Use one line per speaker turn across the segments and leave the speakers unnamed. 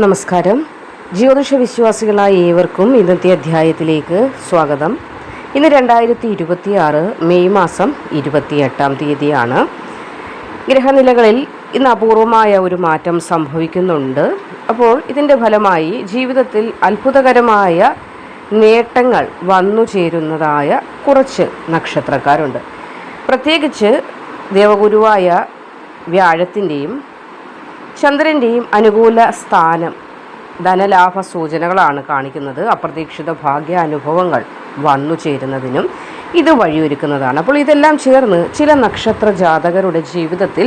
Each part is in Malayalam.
നമസ്കാരം. ജ്യോതിഷ വിശ്വാസികളായ ഏവർക്കും ഇന്നത്തെ അധ്യായത്തിലേക്ക് സ്വാഗതം. ഇന്ന് 2026 മെയ് മാസം 28-ാം തീയതിയാണ്. ഗ്രഹനിലകളിൽ ഇന്ന് അപൂർവമായ ഒരു മാറ്റം സംഭവിക്കുന്നുണ്ട്. അപ്പോൾ ഇതിൻ്റെ ഫലമായി ജീവിതത്തിൽ അത്ഭുതകരമായ നേട്ടങ്ങൾ വന്നു ചേരുന്നതായ കുറച്ച് നക്ഷത്രക്കാരുണ്ട്. പ്രത്യേകിച്ച് ദേവഗുരുവായ വ്യാഴത്തിൻ്റെയും ചന്ദ്രൻ്റെയും അനുകൂല സ്ഥാനം ധനലാഭ സൂചനകളാണ് കാണിക്കുന്നത്. അപ്രതീക്ഷിത ഭാഗ്യാനുഭവങ്ങൾ വന്നു ചേരുന്നതിനും ഇത് വഴിയൊരുക്കുന്നതാണ്. അപ്പോൾ ഇതെല്ലാം ചേർന്ന് ചില നക്ഷത്ര ജാതകരുടെ ജീവിതത്തിൽ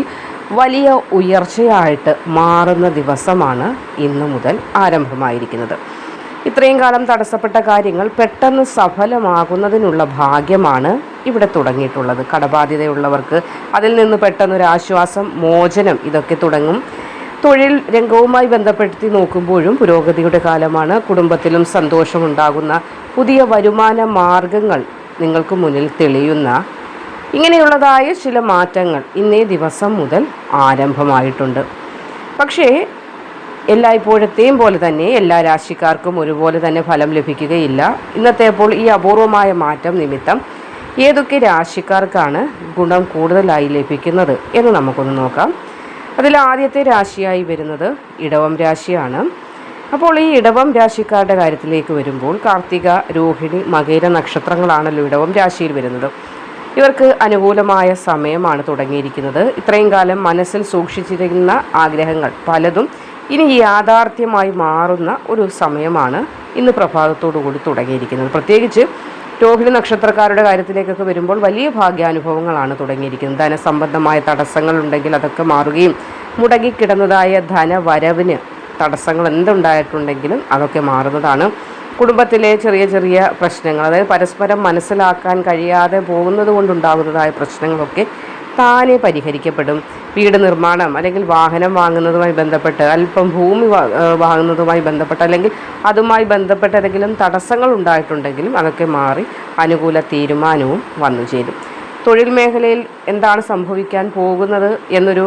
വലിയ ഉയർച്ചയായിട്ട് മാറുന്ന ദിവസമാണ് ഇന്നു മുതൽ ആരംഭമായിരിക്കുന്നത്. ഇത്രയും കാലം തടസ്സപ്പെട്ട കാര്യങ്ങൾ പെട്ടെന്ന് സഫലമാകുന്നതിനുള്ള ഭാഗ്യമാണ് ഇവിടെ തുടങ്ങിയിട്ടുള്ളത്. കടബാധ്യതയുള്ളവർക്ക് അതിൽ നിന്ന് പെട്ടെന്നൊരാശ്വാസം, മോചനം ഇതൊക്കെ തുടങ്ങും. തൊഴിൽ രംഗവുമായി ബന്ധപ്പെടുത്തി നോക്കുമ്പോഴും പുരോഗതിയുടെ കാലമാണ്. കുടുംബത്തിലും സന്തോഷമുണ്ടാകുന്ന പുതിയ വരുമാന മാർഗങ്ങൾ നിങ്ങൾക്ക് മുന്നിൽ തെളിയുന്ന ഇങ്ങനെയുള്ളതായ ചില മാറ്റങ്ങൾ ഇന്നേ ദിവസം മുതൽ ആരംഭമായിട്ടുണ്ട്. പക്ഷേ എല്ലായ്പ്പോഴത്തെയും പോലെ തന്നെ എല്ലാ രാശിക്കാർക്കും ഒരുപോലെ തന്നെ ഫലം ലഭിക്കുകയില്ല. ഇന്നത്തെ അപ്പോൾ ഈ അപൂർവമായ മാറ്റം നിമിത്തം ഏതൊക്കെ രാശിക്കാർക്കാണ് ഗുണം കൂടുതലായി ലഭിക്കുന്നത് എന്ന് നമുക്കൊന്ന് നോക്കാം. അതിൽ ആദ്യത്തെ രാശിയായി വരുന്നത് ഇടവം രാശിയാണ്. അപ്പോൾ ഈ ഇടവം രാശിക്കാരുടെ കാര്യത്തിലേക്ക് വരുമ്പോൾ കാർത്തിക, രോഹിണി, മകേര നക്ഷത്രങ്ങളാണല്ലോ ഇടവം രാശിയിൽ വരുന്നത്. ഇവർക്ക് അനുകൂലമായ സമയമാണ് തുടങ്ങിയിരിക്കുന്നത്. ഇത്രയും കാലം മനസ്സിൽ സൂക്ഷിച്ചിരിക്കുന്ന ആഗ്രഹങ്ങൾ പലതും ഇനി യാഥാർത്ഥ്യമായി മാറുന്ന ഒരു സമയമാണ് ഇന്ന് പ്രഭാതത്തോടു കൂടി തുടങ്ങിയിരിക്കുന്നത്. പ്രത്യേകിച്ച് രോഹിണി നക്ഷത്രക്കാരുടെ കാര്യത്തിലേക്കൊക്കെ വരുമ്പോൾ വലിയ ഭാഗ്യാനുഭവങ്ങളാണ് തുടങ്ങിയിരിക്കുന്നത്. ധനസംബന്ധമായ തടസ്സങ്ങളുണ്ടെങ്കിൽ അതൊക്കെ മാറുകയും മുടങ്ങിക്കിടന്നതായ ധനവരവിന് തടസ്സങ്ങൾ എന്തുണ്ടായിട്ടുണ്ടെങ്കിലും അതൊക്കെ മാറുന്നതാണ്. കുടുംബത്തിലെ ചെറിയ ചെറിയ പ്രശ്നങ്ങൾ, അതായത് പരസ്പരം മനസ്സിലാക്കാൻ കഴിയാതെ പോകുന്നത് കൊണ്ടുണ്ടാകുന്നതായ പ്രശ്നങ്ങളൊക്കെ താനെ പരിഹരിക്കപ്പെടും. വീട് നിർമ്മാണം അല്ലെങ്കിൽ വാഹനം വാങ്ങുന്നതുമായി ബന്ധപ്പെട്ട്, അല്പം ഭൂമി വാങ്ങുന്നതുമായി ബന്ധപ്പെട്ട് അല്ലെങ്കിൽ അതുമായി ബന്ധപ്പെട്ട് ഏതെങ്കിലും തടസ്സങ്ങൾ ഉണ്ടായിട്ടുണ്ടെങ്കിലും അതൊക്കെ മാറി അനുകൂല തീരുമാനവും വന്നു ചേരും. തൊഴിൽ മേഖലയിൽ എന്താണ് സംഭവിക്കാൻ പോകുന്നത് എന്നൊരു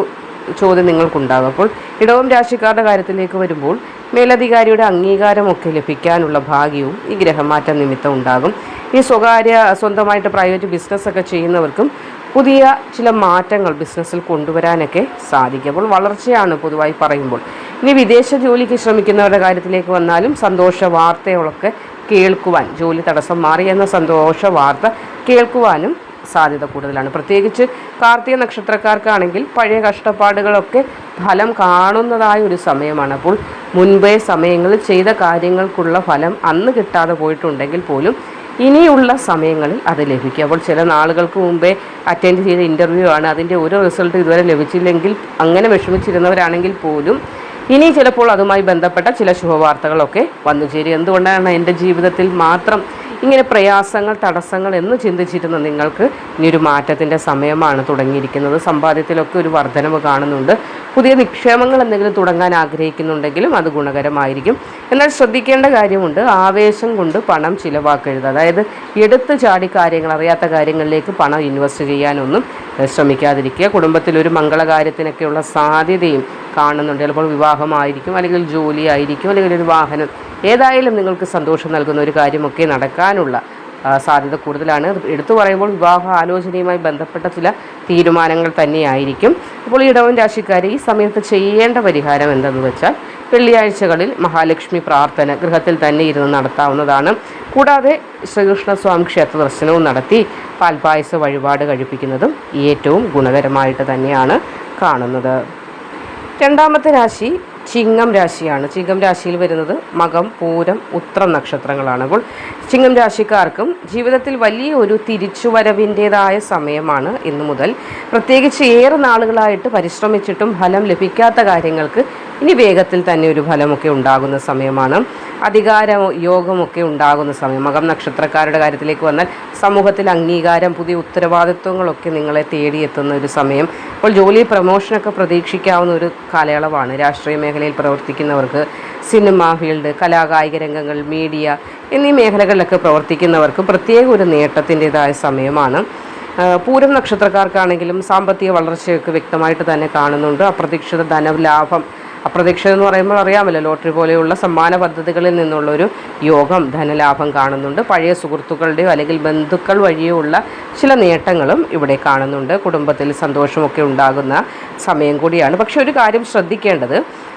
ചോദ്യം നിങ്ങൾക്കുണ്ടാകും. അപ്പോൾ ഇടവം രാശിക്കാരുടെ കാര്യത്തിലേക്ക് വരുമ്പോൾ മേലധികാരിയുടെ അംഗീകാരമൊക്കെ ലഭിക്കാനുള്ള ഭാഗ്യവും ഈ ഗ്രഹമാറ്റം നിമിത്തം ഉണ്ടാകും. ഈ സ്വന്തമായിട്ട് പ്രൈവറ്റ് ബിസിനസ്സൊക്കെ ചെയ്യുന്നവർക്കും പുതിയ ചില മാറ്റങ്ങൾ ബിസിനസ്സിൽ കൊണ്ടുവരാനൊക്കെ സാധിക്കും. അപ്പോൾ വളർച്ചയാണ് പൊതുവായി പറയുമ്പോൾ. ഇനി വിദേശ ജോലിക്ക് ശ്രമിക്കുന്നവരുടെ കാര്യത്തിലേക്ക് വന്നാലും സന്തോഷ വാർത്തകളൊക്കെ കേൾക്കുവാൻ, ജോലി തടസ്സം മാറിയെന്ന സന്തോഷ വാർത്ത കേൾക്കുവാനും സാധ്യത കൂടുതലാണ്. പ്രത്യേകിച്ച് കാർത്തിക നക്ഷത്രക്കാർക്കാണെങ്കിൽ പഴയ കഷ്ടപ്പാടുകളൊക്കെ ഫലം കാണുന്നതായ ഒരു സമയമാണ്. അപ്പോൾ മുൻപേ സമയങ്ങളിൽ ചെയ്ത കാര്യങ്ങൾക്കുള്ള ഫലം അന്ന് കിട്ടാതെ പോയിട്ടുണ്ടെങ്കിൽ പോലും ഇനിയുള്ള സമയങ്ങളിൽ അത് ലഭിക്കും. അപ്പോൾ ചില നാളുകൾക്ക് മുമ്പേ അറ്റൻഡ് ചെയ്ത ഇൻ്റർവ്യൂ ആണ്, അതിൻ്റെ ഒരു റിസൾട്ട് ഇതുവരെ ലഭിച്ചില്ലെങ്കിൽ അങ്ങനെ വിഷമിച്ചിരുന്നവരാണെങ്കിൽ പോലും ഇനി ചിലപ്പോൾ അതുമായി ബന്ധപ്പെട്ട ചില ശുഭവാർത്തകളൊക്കെ വന്നു ചേരും. എന്തുകൊണ്ടാണ് എൻ്റെ ജീവിതത്തിൽ മാത്രം ഇങ്ങനെ പ്രയാസങ്ങൾ, തടസ്സങ്ങൾ എന്ന് ചിന്തിച്ചിരുന്ന നിങ്ങൾക്ക് ഇനിയൊരു മാറ്റത്തിൻ്റെ സമയമാണ് തുടങ്ങിയിരിക്കുന്നത്. സമ്പാദ്യത്തിലൊക്കെ ഒരു വർധനവ് കാണുന്നുണ്ട്. പുതിയ നിക്ഷേപങ്ങൾ എന്തെങ്കിലും തുടങ്ങാൻ ആഗ്രഹിക്കുന്നുണ്ടെങ്കിലും അത് ഗുണകരമായിരിക്കും. എന്നാൽ ശ്രദ്ധിക്കേണ്ട കാര്യമുണ്ട്, ആവേശം കൊണ്ട് പണം ചിലവാക്കരുത്. അതായത് എടുത്തു ചാടി കാര്യങ്ങൾ, അറിയാത്ത കാര്യങ്ങളിലേക്ക് പണം ഇൻവെസ്റ്റ് ചെയ്യാനൊന്നും ശ്രമിക്കാതിരിക്കുക. കുടുംബത്തിലൊരു മംഗളകാര്യത്തിനൊക്കെയുള്ള സാധ്യതയും കാണുന്നുണ്ട്. ചിലപ്പോൾ വിവാഹമായിരിക്കും, അല്ലെങ്കിൽ ജോലി ആയിരിക്കും, അല്ലെങ്കിൽ ഒരു വാഹനം, ഏതായാലും നിങ്ങൾക്ക് സന്തോഷം നൽകുന്ന ഒരു കാര്യമൊക്കെ നടക്കാനുള്ള സാധ്യത കൂടുതലാണ്. എടുത്തു പറയുമ്പോൾ വിവാഹ ആലോചനയുമായി ബന്ധപ്പെട്ട ചില തീരുമാനങ്ങൾ തന്നെയായിരിക്കും. അപ്പോൾ ഈ ഇടവം രാശിക്കാർ ഈ സമയത്ത് ചെയ്യേണ്ട പരിഹാരം എന്തെന്ന് വെച്ചാൽ വെള്ളിയാഴ്ചകളിൽ മഹാലക്ഷ്മി പ്രാർത്ഥന ഗൃഹത്തിൽ തന്നെ ഇരുന്ന് നടത്താവുന്നതാണ്. കൂടാതെ ശ്രീകൃഷ്ണസ്വാമി ക്ഷേത്ര ദർശനവും നടത്തി പാൽപായസ വഴിപാട് കഴിപ്പിക്കുന്നതും ഏറ്റവും ഗുണകരമായിട്ട് തന്നെയാണ് കാണുന്നത്. രണ്ടാമത്തെ രാശി ചിങ്ങം രാശിയാണ്. ചിങ്ങം രാശിയിൽ വരുന്നത് മകം, പൂരം, ഉത്രം നക്ഷത്രങ്ങളാണ്. അപ്പോൾ ചിങ്ങം രാശിക്കാർക്കും ജീവിതത്തിൽ വലിയ ഒരു തിരിച്ചുവരവിൻ്റേതായ സമയമാണ് ഇന്നു മുതൽ. പ്രത്യേകിച്ച് ഏറെ നാളുകളായിട്ട് പരിശ്രമിച്ചിട്ടും ഫലം ലഭിക്കാത്ത കാര്യങ്ങൾക്ക് ഇനി വേഗത്തിൽ തന്നെ ഒരു ഫലമൊക്കെ ഉണ്ടാകുന്ന സമയമാണ്. അധികാര യോഗമൊക്കെ ഉണ്ടാകുന്ന സമയം. മകം നക്ഷത്രക്കാരുടെ കാര്യത്തിലേക്ക് വന്നാൽ സമൂഹത്തിൽ അംഗീകാരം, പുതിയ ഉത്തരവാദിത്വങ്ങളൊക്കെ നിങ്ങളെ തേടിയെത്തുന്ന ഒരു സമയം. അപ്പോൾ ജോലി, പ്രമോഷനൊക്കെ പ്രതീക്ഷിക്കാവുന്ന ഒരു കാലയളവാണ്. രാഷ്ട്രീയ മേഖലയിൽ പ്രവർത്തിക്കുന്നവർക്ക്, സിനിമ ഫീൽഡ്, കലാകായിക രംഗങ്ങൾ, മീഡിയ എന്നീ മേഖലകളിലൊക്കെ പ്രവർത്തിക്കുന്നവർക്ക് പ്രത്യേക ഒരു നേട്ടത്തിൻ്റെതായ സമയമാണ്. പൂരം നക്ഷത്രക്കാർക്കാണെങ്കിലും സാമ്പത്തിക വളർച്ചയൊക്കെ വ്യക്തമായിട്ട് തന്നെ കാണുന്നുണ്ട്. അപ്രതീക്ഷിത ധനലാഭം അപ്രതീക്ഷിതം എന്ന് പറയുമ്പോൾ അറിയാമല്ലോ, ലോട്ടറി പോലെയുള്ള സമ്മാന പദ്ധതികളിൽ നിന്നുള്ളൊരു യോഗം, ധനലാഭം കാണുന്നുണ്ട്. പഴയ സുഹൃത്തുക്കളുടെയോ അല്ലെങ്കിൽ ബന്ധുക്കൾ വഴിയോ ഉള്ള ചില നേട്ടങ്ങളും ഇവിടെ കാണുന്നുണ്ട്. കുടുംബത്തിൽ സന്തോഷമൊക്കെ ഉണ്ടാകുന്ന സമയം കൂടിയാണ്. പക്ഷെ ഒരു കാര്യം ശ്രദ്ധിക്കേണ്ടത്,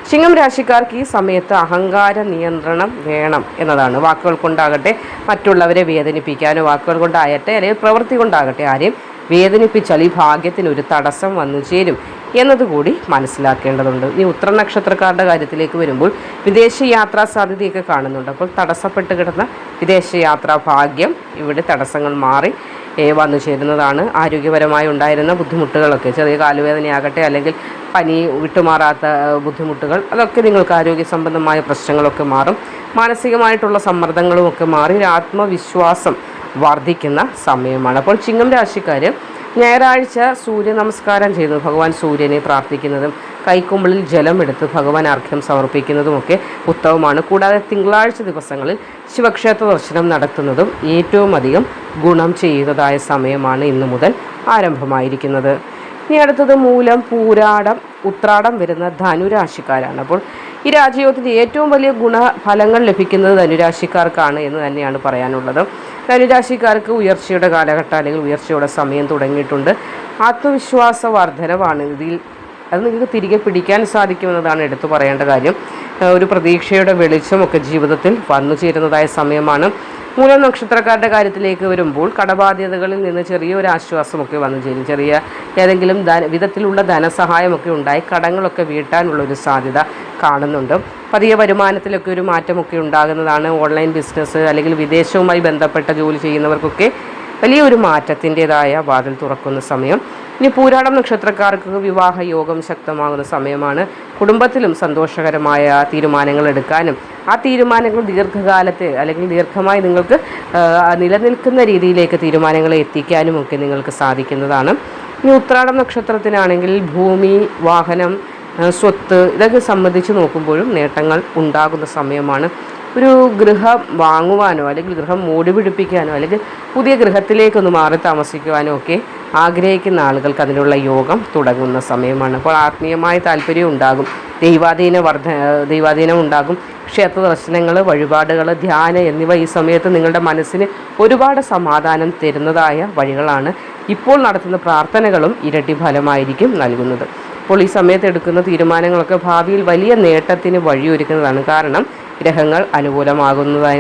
ചിങ്ങം രാശിക്കാർക്ക് ഈ സമയത്ത് അഹങ്കാര നിയന്ത്രണം വേണം എന്നതാണ്. വാക്കുകൾ കൊണ്ടാകട്ടെ മറ്റുള്ളവരെ വേദനിപ്പിക്കാനോ, വാക്കുകൾ കൊണ്ടാകട്ടെ അല്ലെങ്കിൽ പ്രവൃത്തി കൊണ്ടാകട്ടെ ആരെയും വേദനിപ്പിച്ചാൽ ഈ ഭാഗ്യത്തിനൊരു തടസ്സം വന്നു ചേരും എന്നതുകൂടി മനസ്സിലാക്കേണ്ടതുണ്ട്. ഇനി ഉത്തര നക്ഷത്രക്കാരുടെ കാര്യത്തിലേക്ക് വരുമ്പോൾ വിദേശ യാത്രാ സാധ്യതയൊക്കെ കാണുന്നുണ്ട്. അപ്പോൾ തടസ്സപ്പെട്ട് കിടന്ന വിദേശയാത്രാ ഭാഗ്യം ഇവിടെ തടസ്സങ്ങൾ മാറി വന്നു ചേരുന്നതാണ്. ആരോഗ്യപരമായി ഉണ്ടായിരുന്ന ബുദ്ധിമുട്ടുകളൊക്കെ, ചെറിയ കാലുവേദനയാകട്ടെ അല്ലെങ്കിൽ പനി വിട്ടുമാറാത്ത ബുദ്ധിമുട്ടുകൾ, അതൊക്കെ നിങ്ങൾക്ക് ആരോഗ്യ സംബന്ധമായ പ്രശ്നങ്ങളൊക്കെ മാറും. മാനസികമായിട്ടുള്ള സമ്മർദ്ദങ്ങളുമൊക്കെ മാറി ആത്മവിശ്വാസം വർദ്ധിക്കുന്ന സമയമാണ്. അപ്പോൾ ചിങ്ങം രാശിക്കാർ ഞായറാഴ്ച സൂര്യ നമസ്കാരം ചെയ്യുന്നത്, ഭഗവാൻ സൂര്യനെ പ്രാർത്ഥിക്കുന്നതും കൈക്കുമ്പിളിൽ ജലമെടുത്ത് ഭഗവാൻ അർഘ്യം സമർപ്പിക്കുന്നതുമൊക്കെ ഉത്തമമാണ്. കൂടാതെ തിങ്കളാഴ്ച ദിവസങ്ങളിൽ ശിവക്ഷേത്ര ദർശനം നടത്തുന്നതും ഏറ്റവും അധികം ഗുണം ചെയ്യുന്നതായ സമയമാണ് ഇന്നു മുതൽ ആരംഭമായിരിക്കുന്നത്. ഇനി അടുത്തത് മൂലം, പൂരാടം, ഉത്രാടം വരുന്ന ധനുരാശിക്കാരാണ്. അപ്പോൾ ഈ രാജയോഗത്തിൻ്റെ ഏറ്റവും വലിയ ഗുണഫലങ്ങൾ ലഭിക്കുന്നത് ധനുരാശിക്കാർക്കാണ് എന്ന് തന്നെയാണ് പറയാനുള്ളത്. ധനുരാശിക്കാർക്ക് ഉയർച്ചയുടെ കാലഘട്ടം അല്ലെങ്കിൽ ഉയർച്ചയുടെ സമയം തുടങ്ങിയിട്ടുണ്ട്. ആത്മവിശ്വാസ വർധനവാണ് ഇതിൽ. അത് നിങ്ങൾക്ക് തിരികെ പിടിക്കാൻ സാധിക്കുമെന്നതാണ് എടുത്തു പറയേണ്ട കാര്യം. ഒരു പ്രതീക്ഷയുടെ വെളിച്ചമൊക്കെ ജീവിതത്തിൽ വന്നു ചേരുന്നതായ സമയമാണ്. മൂലം നക്ഷത്രക്കാരുടെ കാര്യത്തിലേക്ക് വരുമ്പോൾ കടബാധ്യതകളിൽ നിന്ന് ചെറിയൊരു ആശ്വാസമൊക്കെ വന്നു ചേരും. ചെറിയ ഏതെങ്കിലും വിധത്തിലുള്ള ധനസഹായമൊക്കെ ഉണ്ടായി കടങ്ങളൊക്കെ വീട്ടാനുള്ളൊരു സാധ്യത കാണുന്നുണ്ട്. പതിയെ വരുമാനത്തിലൊക്കെ ഒരു മാറ്റമൊക്കെ ഉണ്ടാകുന്നതാണ്. ഓൺലൈൻ ബിസിനസ് അല്ലെങ്കിൽ വിദേശവുമായി ബന്ധപ്പെട്ട ജോലി ചെയ്യുന്നവർക്കൊക്കെ വലിയൊരു മാറ്റത്തിൻ്റെതായ വാതിൽ തുറക്കുന്ന സമയം. ഇനി പൂരാടം നക്ഷത്രക്കാർക്ക് വിവാഹ യോഗം ശക്തമാകുന്ന സമയമാണ്. കുടുംബത്തിലും സന്തോഷകരമായ തീരുമാനങ്ങൾ എടുക്കാനും ആ തീരുമാനങ്ങൾ ദീർഘകാലത്തെ അല്ലെങ്കിൽ ദീർഘമായി നിങ്ങൾക്ക് നിലനിൽക്കുന്ന രീതിയിലേക്ക് തീരുമാനങ്ങളെ എത്തിക്കാനും ഒക്കെ നിങ്ങൾക്ക് സാധിക്കുന്നതാണ്. ഇനി ഉത്രാടം നക്ഷത്രത്തിനാണെങ്കിൽ ഭൂമി, വാഹനം, സ്വത്ത് ഇതൊക്കെ സംബന്ധിച്ച് നോക്കുമ്പോഴും നേട്ടങ്ങൾ ഉണ്ടാകുന്ന സമയമാണ്. ഒരു ഗൃഹം വാങ്ങുവാനോ അല്ലെങ്കിൽ ഗൃഹം മോടി പിടിപ്പിക്കാനോ അല്ലെങ്കിൽ പുതിയ ഗൃഹത്തിലേക്കൊന്ന് മാറി താമസിക്കുവാനോ ഒക്കെ ആഗ്രഹിക്കുന്ന ആളുകൾക്ക് അതിനുള്ള യോഗം തുടങ്ങുന്ന സമയമാണ്. അപ്പോൾ ആത്മീയമായ താല്പര്യം ഉണ്ടാകും, ദൈവാധീനം ഉണ്ടാകും. ക്ഷേത്ര ദർശനങ്ങൾ, വഴിപാടുകൾ, ധ്യാനം എന്നിവ ഈ സമയത്ത് നിങ്ങളുടെ മനസ്സിന് ഒരുപാട് സമാധാനം തരുന്നതായ വഴികളാണ്. ഇപ്പോൾ നടത്തുന്ന പ്രാർത്ഥനകളും ഇരട്ടി ഫലമായിരിക്കും നൽകുന്നത്. അപ്പോൾ ഈ സമയത്ത് എടുക്കുന്ന തീരുമാനങ്ങളൊക്കെ ഭാവിയിൽ വലിയ നേട്ടത്തിന് വഴിയൊരുക്കുന്നതാണ്. കാരണം ഗ്രഹങ്ങൾ അനുകൂലമാകുന്നതായ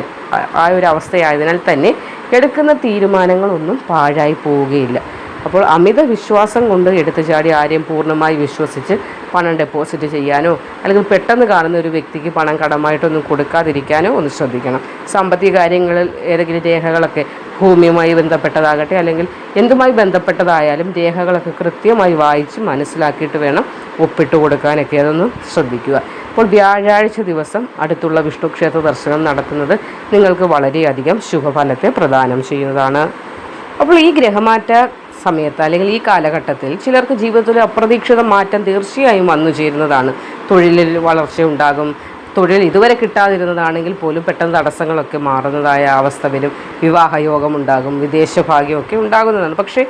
ഒരു അവസ്ഥയായതിനാൽ തന്നെ എടുക്കുന്ന തീരുമാനങ്ങളൊന്നും പാഴായി പോവുകയില്ല. അപ്പോൾ അമിത വിശ്വാസം കൊണ്ട് എടുത്തു ചാടി ആരെയും പൂർണ്ണമായി വിശ്വസിച്ച് പണം ഡെപ്പോസിറ്റ് ചെയ്യാനോ അല്ലെങ്കിൽ പെട്ടെന്ന് കാണുന്ന ഒരു വ്യക്തിക്ക് പണം കടമായിട്ടൊന്നും കൊടുക്കാതിരിക്കാനോ ഒന്ന് ശ്രദ്ധിക്കണം. സാമ്പത്തിക കാര്യങ്ങളിൽ ഏതെങ്കിലും രേഖകളൊക്കെ ഭൂമിയുമായി ബന്ധപ്പെട്ടതാകട്ടെ അല്ലെങ്കിൽ എന്തുമായി ബന്ധപ്പെട്ടതായാലും രേഖകളൊക്കെ കൃത്യമായി വായിച്ച് മനസ്സിലാക്കിയിട്ട് വേണം ഒപ്പിട്ട് കൊടുക്കാനൊക്കെ, അതൊന്ന് ശ്രദ്ധിക്കുക. അപ്പോൾ വ്യാഴാഴ്ച ദിവസം അടുത്തുള്ള വിഷ്ണു ക്ഷേത്ര ദർശനം നടത്തുന്നത് നിങ്ങൾക്ക് വളരെയധികം ശുഭഫലത്തെ പ്രദാനം ചെയ്യുന്നതാണ്. അപ്പോൾ ഈ ഗ്രഹമാറ്റ സമയത്ത് അല്ലെങ്കിൽ ഈ കാലഘട്ടത്തിൽ ചിലർക്ക് ജീവിതത്തിൽ അപ്രതീക്ഷിത മാറ്റം തീർച്ചയായും വന്നു ചേരുന്നതാണ്. തൊഴിലിൽ വളർച്ച ഉണ്ടാകും. തൊഴിൽ ഇതുവരെ കിട്ടാതിരുന്നതാണെങ്കിൽ പോലും പെട്ടെന്ന് തടസ്സങ്ങളൊക്കെ മാറുന്നതായ അവസ്ഥ വരും. വിവാഹയോഗമുണ്ടാകും, വിദേശ ഭാഗ്യമൊക്കെ ഉണ്ടാകുന്നതാണ്. പക്ഷേ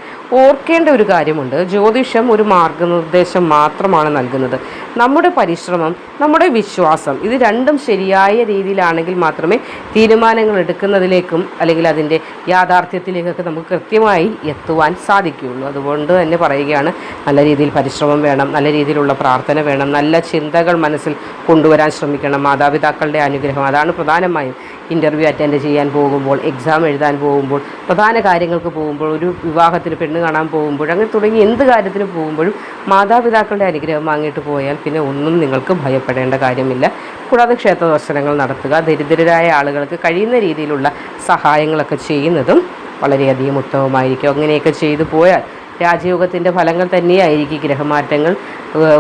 ഓർക്കേണ്ട ഒരു കാര്യമുണ്ട്, ജ്യോതിഷം ഒരു മാർഗനിർദ്ദേശം മാത്രമാണ് നൽകുന്നത്. നമ്മുടെ പരിശ്രമം, നമ്മുടെ വിശ്വാസം ഇത് രണ്ടും ശരിയായ രീതിയിലാണെങ്കിൽ മാത്രമേ തീരുമാനങ്ങൾ എടുക്കുന്നതിലേക്കും അല്ലെങ്കിൽ അതിൻ്റെ യാഥാർത്ഥ്യത്തിലേക്കൊക്കെ നമുക്ക് കൃത്യമായി എത്തുവാൻ സാധിക്കുകയുള്ളൂ. അതുകൊണ്ട് തന്നെ പറയുകയാണ്, നല്ല രീതിയിൽ പരിശ്രമം വേണം, നല്ല രീതിയിലുള്ള പ്രാർത്ഥന വേണം, നല്ല ചിന്തകൾ മനസ്സിൽ കൊണ്ടുവരാൻ ശ്രമിക്കണം. മാതാപിതാക്കളുടെ അനുഗ്രഹം അതാണ് പ്രധാനമായും. ഇൻ്റർവ്യൂ അറ്റൻഡ് ചെയ്യാൻ പോകുമ്പോൾ, എക്സാം എഴുതാൻ പോകുമ്പോൾ, പ്രധാന കാര്യങ്ങൾക്ക് പോകുമ്പോൾ, ഒരു വിവാഹത്തിന് പെണ്ണ് കാണാൻ പോകുമ്പോൾ, അങ്ങനെ തുടങ്ങി എന്ത് കാര്യത്തിന് പോകുമ്പോഴും മാതാപിതാക്കളുടെ അനുഗ്രഹം വാങ്ങിയിട്ട് പോയാൽ പിന്നെ ഒന്നും നിങ്ങൾക്ക് ഭയപ്പെടേണ്ട കാര്യമില്ല. കൂടാതെ ക്ഷേത്ര ദർശനങ്ങൾ നടത്തുക, ദരിദ്രരായ ആളുകൾക്ക് കഴിയുന്ന രീതിയിലുള്ള സഹായങ്ങളൊക്കെ ചെയ്യുന്നതും വളരെയധികം ഉത്തമമായിരിക്കും. അങ്ങനെയൊക്കെ ചെയ്തു പോയാൽ രാജയോഗത്തിൻ്റെ ഫലങ്ങൾ തന്നെയായിരിക്കും ഗ്രഹമാറ്റങ്ങൾ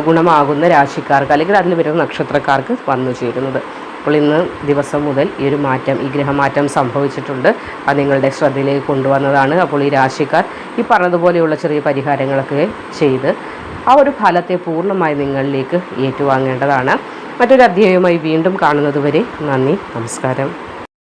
ഗുണമാകുന്ന രാശിക്കാർക്ക് അല്ലെങ്കിൽ അതിൽ വരുന്ന നക്ഷത്രക്കാർക്ക് വന്നു ചേരുന്നത്. അപ്പോൾ ഇന്ന് ദിവസം മുതൽ ഈ ഒരു മാറ്റം, ഈ ഗ്രഹമാറ്റം സംഭവിച്ചിട്ടുണ്ട്. അത് നിങ്ങളുടെ ശ്രദ്ധയിലേക്ക് കൊണ്ടുവന്നതാണ്. അപ്പോൾ ഈ രാശിക്കാർ ഈ പറഞ്ഞതുപോലെയുള്ള ചെറിയ പരിഹാരങ്ങളൊക്കെ ചെയ്ത് ആ ഒരു ഫലത്തെ പൂർണ്ണമായി നിങ്ങളിലേക്ക് ഏറ്റുവാങ്ങേണ്ടതാണ്. മറ്റൊരു അധ്യായവുമായി വീണ്ടും കാണുന്നതുവരെ നന്ദി, നമസ്കാരം.